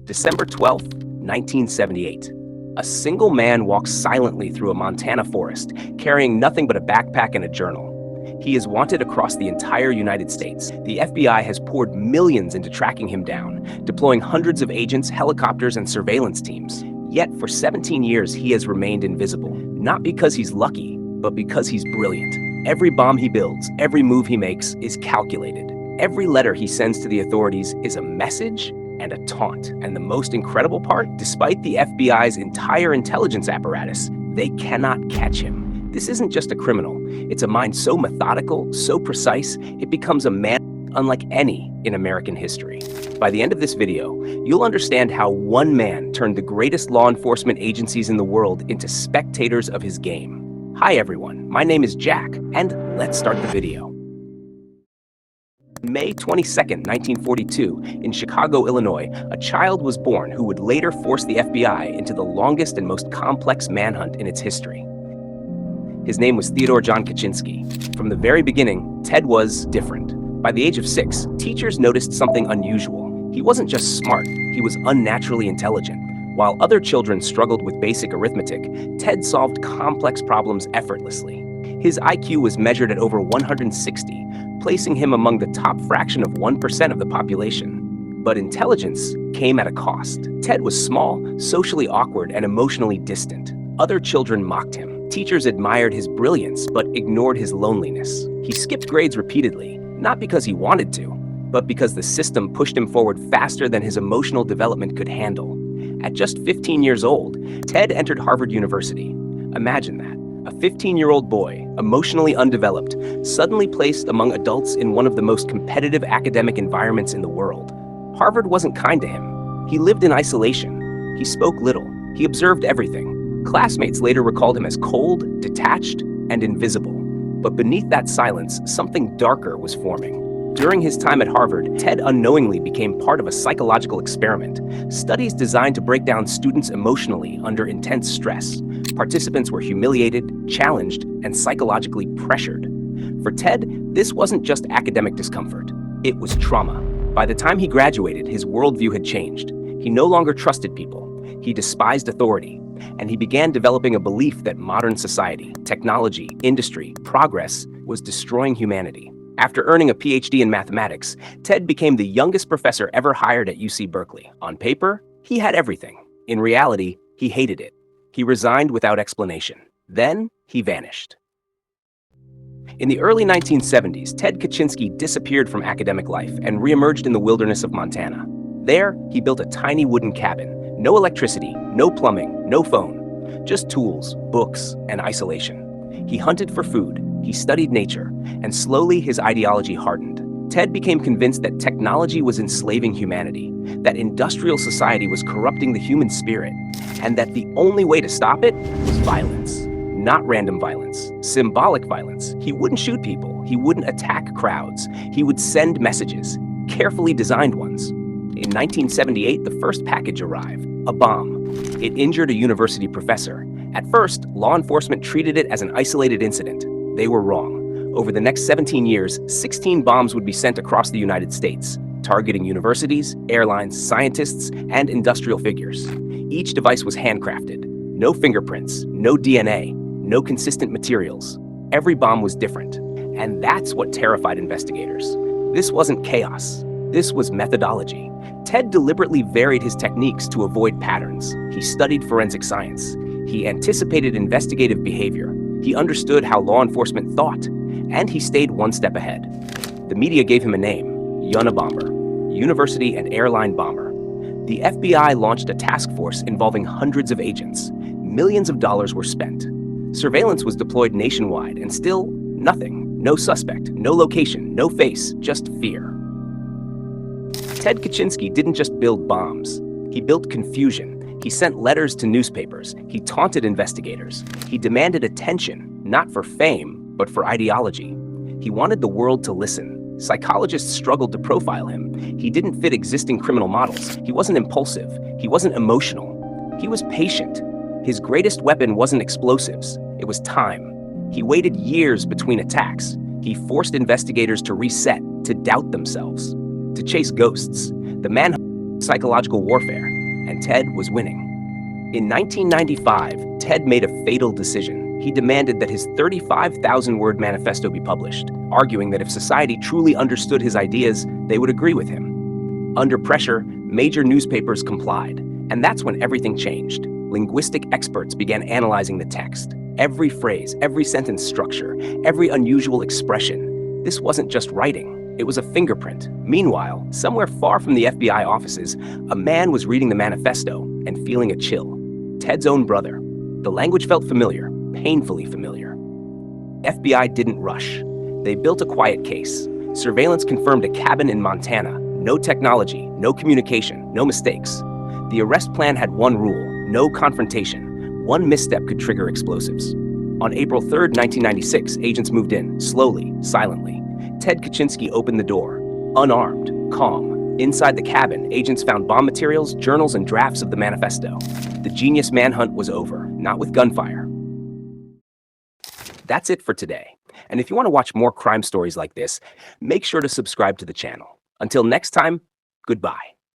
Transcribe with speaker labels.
Speaker 1: December 12th, 1978. A single man walks silently through a Montana forest, carrying nothing but a backpack and a journal. He is wanted across the entire United States. The FBI has poured millions into tracking him down, deploying hundreds of agents, helicopters, and surveillance teams. Yet for 17 years, he has remained invisible. Not because he's lucky, but because he's brilliant. Every bomb he builds, every move he makes is calculated. Every letter he sends to the authorities is a message and a taunt. And the most incredible part, despite the FBI's entire intelligence apparatus, they cannot catch him. This isn't just a criminal. It's a mind so methodical, so precise, it becomes a man unlike any in American history. By the end of this video, you'll understand how one man turned the greatest law enforcement agencies in the world into spectators of his game. Hi everyone, my name is Jack, and let's start the video. May 22nd, 1942, in Chicago, Illinois, a child was born who would later force the FBI into the longest and most complex manhunt in its history. His name was Theodore John Kaczynski. From the very beginning, Ted was different. By the age of 6, teachers noticed something unusual. He wasn't just smart, he was unnaturally intelligent. While other children struggled with basic arithmetic, Ted solved complex problems effortlessly. His IQ was measured at over 160, placing him among the top fraction of 1% of the population. But intelligence came at a cost. Ted was small, socially awkward, and emotionally distant. Other children mocked him. Teachers admired his brilliance, but ignored his loneliness. He skipped grades repeatedly, not because he wanted to, but because the system pushed him forward faster than his emotional development could handle. At just 15 years old, Ted entered Harvard University. Imagine that. A 15-year-old boy, emotionally undeveloped, suddenly placed among adults in one of the most competitive academic environments in the world. Harvard wasn't kind to him. He lived in isolation. He spoke little. He observed everything. Classmates later recalled him as cold, detached, and invisible. But beneath that silence, something darker was forming. During his time at Harvard, Ted unknowingly became part of a psychological experiment. Studies designed to break down students emotionally under intense stress. Participants were humiliated, challenged, and psychologically pressured. For Ted, this wasn't just academic discomfort. It was trauma. By the time he graduated, his worldview had changed. He no longer trusted people. He despised authority. And he began developing a belief that modern society, technology, industry, progress was destroying humanity. After earning a PhD in mathematics, Ted became the youngest professor ever hired at UC Berkeley. On paper, he had everything. In reality, he hated it. He resigned without explanation. Then, he vanished. In the early 1970s, Ted Kaczynski disappeared from academic life and reemerged in the wilderness of Montana. There, he built a tiny wooden cabin. No electricity, no plumbing, no phone, just tools, books, and isolation. He hunted for food, he studied nature, and slowly his ideology hardened. Ted became convinced that technology was enslaving humanity, that industrial society was corrupting the human spirit, and that the only way to stop it was violence. Not random violence, symbolic violence. He wouldn't shoot people, he wouldn't attack crowds, he would send messages, carefully designed ones. In 1978, the first package arrived, a bomb. It injured a university professor. At first, law enforcement treated it as an isolated incident. They were wrong. Over the next 17 years, 16 bombs would be sent across the United States, targeting universities, airlines, scientists, and industrial figures. Each device was handcrafted. No fingerprints, no DNA, no consistent materials. Every bomb was different. And that's what terrified investigators. This wasn't chaos. This was methodology. Ted deliberately varied his techniques to avoid patterns. He studied forensic science. He anticipated investigative behavior. He understood how law enforcement thought. And he stayed one step ahead. The media gave him a name, Unabomber, University and Airline Bomber. The FBI launched a task force involving hundreds of agents. Millions of dollars were spent. Surveillance was deployed nationwide, and still, nothing. No suspect, no location, no face, just fear. Ted Kaczynski didn't just build bombs. He built confusion. He sent letters to newspapers. He taunted investigators. He demanded attention, not for fame, but for ideology. He wanted the world to listen. Psychologists struggled to profile him. He didn't fit existing criminal models. He wasn't impulsive. He wasn't emotional. He was patient. His greatest weapon wasn't explosives. It was time. He waited years between attacks. He forced investigators to reset, to doubt themselves, to chase ghosts. The man psychological warfare. and Ted was winning. In 1995, Ted made a fatal decision. He demanded that his 35,000-word manifesto be published, arguing that if society truly understood his ideas, they would agree with him. Under pressure, major newspapers complied, and that's when everything changed. Linguistic experts began analyzing the text. Every phrase, every sentence structure, every unusual expression. This wasn't just writing, it was a fingerprint. Meanwhile, somewhere far from the FBI offices, a man was reading the manifesto and feeling a chill. Ted's own brother. The language felt familiar, painfully familiar. FBI didn't rush. They built a quiet case. Surveillance confirmed a cabin in Montana. No technology, no communication, no mistakes. The arrest plan had one rule: no confrontation. One misstep could trigger explosives. On April 3rd, 1996, agents moved in, slowly, silently. Ted Kaczynski opened the door, unarmed, calm. Inside the cabin, agents found bomb materials, journals, and drafts of the manifesto. The genius manhunt was over, not with gunfire. That's it for today. And if you want to watch more crime stories like this, make sure to subscribe to the channel. Until next time, goodbye.